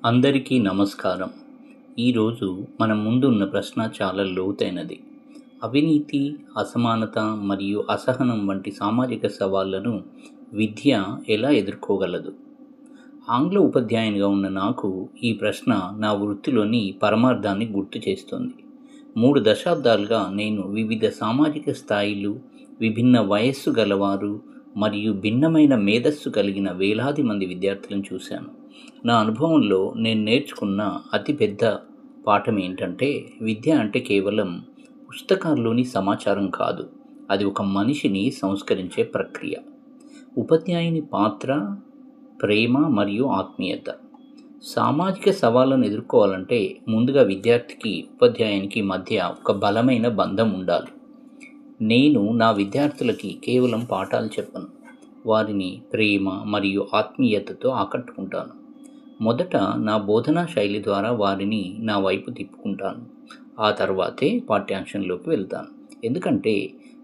అందరికీ నమస్కారం. ఈరోజు మన ముందున్న ప్రశ్న చాలా లోతైనది. అవినీతి, అసమానత మరియు అసహనం వంటి సామాజిక సవాళ్లను విద్య ఎలా ఎదుర్కోగలదు? ఆంగ్ల ఉపాధ్యాయునిగా ఉన్న నాకు ఈ ప్రశ్న నా వృత్తిలోని పరమార్థాన్ని గుర్తు చేస్తుంది. 3 దశాబ్దాలుగా నేను వివిధ సామాజిక స్థాయిలు, విభిన్న వయస్సు గలవారు మరియు భిన్నమైన మేధస్సు కలిగిన వేలాది మంది విద్యార్థులను చూశాను. నా అనుభవంలో నేను నేర్చుకున్న అతిపెద్ద పాఠం ఏంటంటే, విద్య అంటే కేవలం పుస్తకాల్లోని సమాచారం కాదు, అది ఒక మనిషిని సంస్కరించే ప్రక్రియ. ఉపాధ్యాయుని పాత్ర ప్రేమ మరియు ఆత్మీయత. సామాజిక సవాళ్ళను ఎదుర్కోవాలంటే ముందుగా విద్యార్థికి ఉపాధ్యాయునికి మధ్య ఒక బలమైన బంధం ఉండాలి. నేను నా విద్యార్థులకి కేవలం పాఠాలు చెప్పను, వారిని ప్రేమ మరియు ఆత్మీయతతో ఆకట్టుకుంటాను. మొదట నా బోధనా శైలి ద్వారా వారిని నా వైపు తిప్పుకుంటాను. ఆ తర్వాతే పాఠ్యాంశంలోకి వెళ్తాను. ఎందుకంటే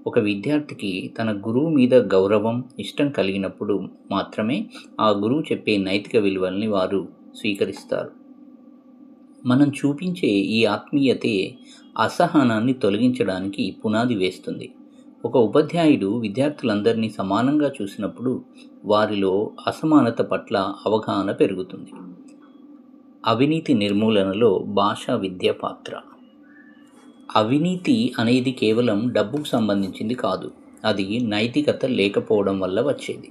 ఒక విద్యార్థికి తన గురువు మీద గౌరవం, ఇష్టం కలిగినప్పుడు మాత్రమే ఆ గురువు చెప్పే నైతిక విలువల్ని వారు స్వీకరిస్తారు. మనం చూపించే ఈ ఆత్మీయతే అసహనాన్ని తొలగించడానికి పునాది వేస్తుంది. ఒక ఉపాధ్యాయుడు విద్యార్థులందరినీ సమానంగా చూసినప్పుడు వారిలో అసమానత పట్ల అవగాహన పెరుగుతుంది. అవినీతి నిర్మూలనలో భాషా విద్య పాత్ర. అవినీతి అనేది కేవలం డబ్బుకు సంబంధించింది కాదు, అది నైతికత లేకపోవడం వల్ల వచ్చేది.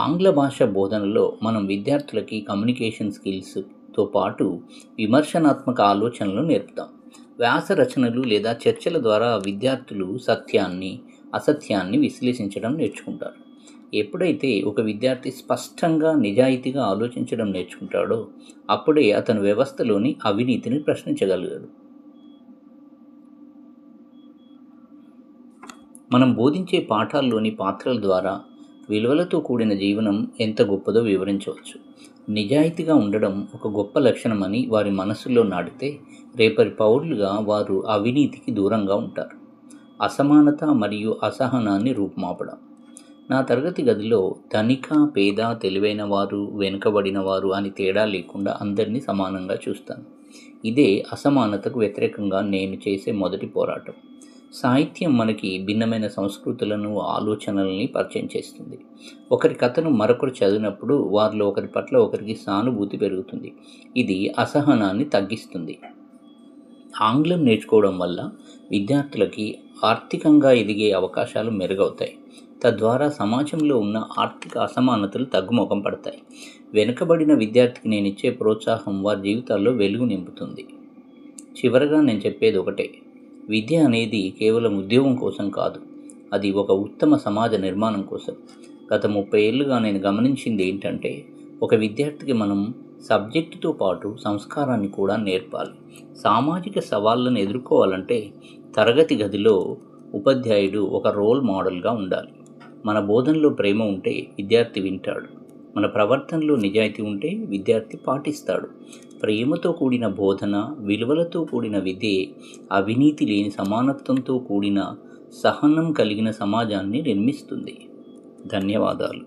ఆంగ్ల భాష బోధనలో మనం విద్యార్థులకి కమ్యూనికేషన్ స్కిల్స్తో పాటు విమర్శనాత్మక ఆలోచనలు నేర్పుతాం. వ్యాస రచనలు లేదా చర్చల ద్వారా విద్యార్థులు సత్యాన్ని, అసత్యాన్ని విశ్లేషించడం నేర్చుకుంటారు. ఎప్పుడైతే ఒక విద్యార్థి స్పష్టంగా, నిజాయితీగా ఆలోచించడం నేర్చుకుంటాడో అప్పుడే అతను వ్యవస్థలోని అవినీతిని ప్రశ్నించగలిగాడు. మనం బోధించే పాఠాల్లోని పాత్రల ద్వారా విలువలతో కూడిన జీవనం ఎంత గొప్పదో వివరించవచ్చు. నిజాయితీగా ఉండడం ఒక గొప్ప లక్షణమని వారి మనసులో నాటితే రేపటి పౌరులుగా వారు అవినీతికి దూరంగా ఉంటారు. అసమానత మరియు అసహనాన్ని రూపుమాపడం. నా తరగతి గదిలో ధనిక, పేద, తెలివైన వారు, వెనుకబడిన వారు అని తేడా లేకుండా అందరినీ సమానంగా చూస్తాను. ఇదే అసమానతకు వ్యతిరేకంగా నేను చేసే మొదటి పోరాటం. సాహిత్యం మనకి భిన్నమైన సంస్కృతులను, ఆలోచనల్ని పరిచయం చేస్తుంది. ఒకరి కథను మరొకరు చదివినప్పుడు వారిలో ఒకరి పట్ల ఒకరికి సానుభూతి పెరుగుతుంది. ఇది అసహనాన్ని తగ్గిస్తుంది. ఆంగ్లం నేర్చుకోవడం వల్ల విద్యార్థులకి ఆర్థికంగా ఎదిగే అవకాశాలు మెరుగవుతాయి. తద్వారా సమాజంలో ఉన్న ఆర్థిక అసమానతలు తగ్గుముఖం పడతాయి. వెనుకబడిన విద్యార్థికి నేను ఇచ్చే ప్రోత్సాహం వారి జీవితాల్లో వెలుగు నింపుతుంది. చివరగా నేను చెప్పేది ఒకటే, విద్య అనేది కేవలం ఉద్యోగం కోసం కాదు, అది ఒక ఉత్తమ సమాజ నిర్మాణం కోసం. గత 30 ఏళ్ళుగా నేను గమనించింది ఏంటంటే, ఒక విద్యార్థికి మనం సబ్జెక్టుతో పాటు సంస్కారాన్ని కూడా నేర్పాలి. సామాజిక సవాళ్ళను ఎదుర్కోవాలంటే తరగతి గదిలో ఉపాధ్యాయుడు ఒక రోల్ మోడల్గా ఉండాలి. మన బోధనలో ప్రేమ ఉంటే విద్యార్థి వింటాడు. మన ప్రవర్తనలో నిజాయితీ ఉంటే విద్యార్థి పాటిస్తాడు. ప్రేమతో కూడిన బోధన, విలువలతో కూడిన విద్యే అవినీతి లేని, సమానత్వంతో కూడిన, సహనం కలిగిన సమాజాన్ని నిర్మిస్తుంది. ధన్యవాదాలు.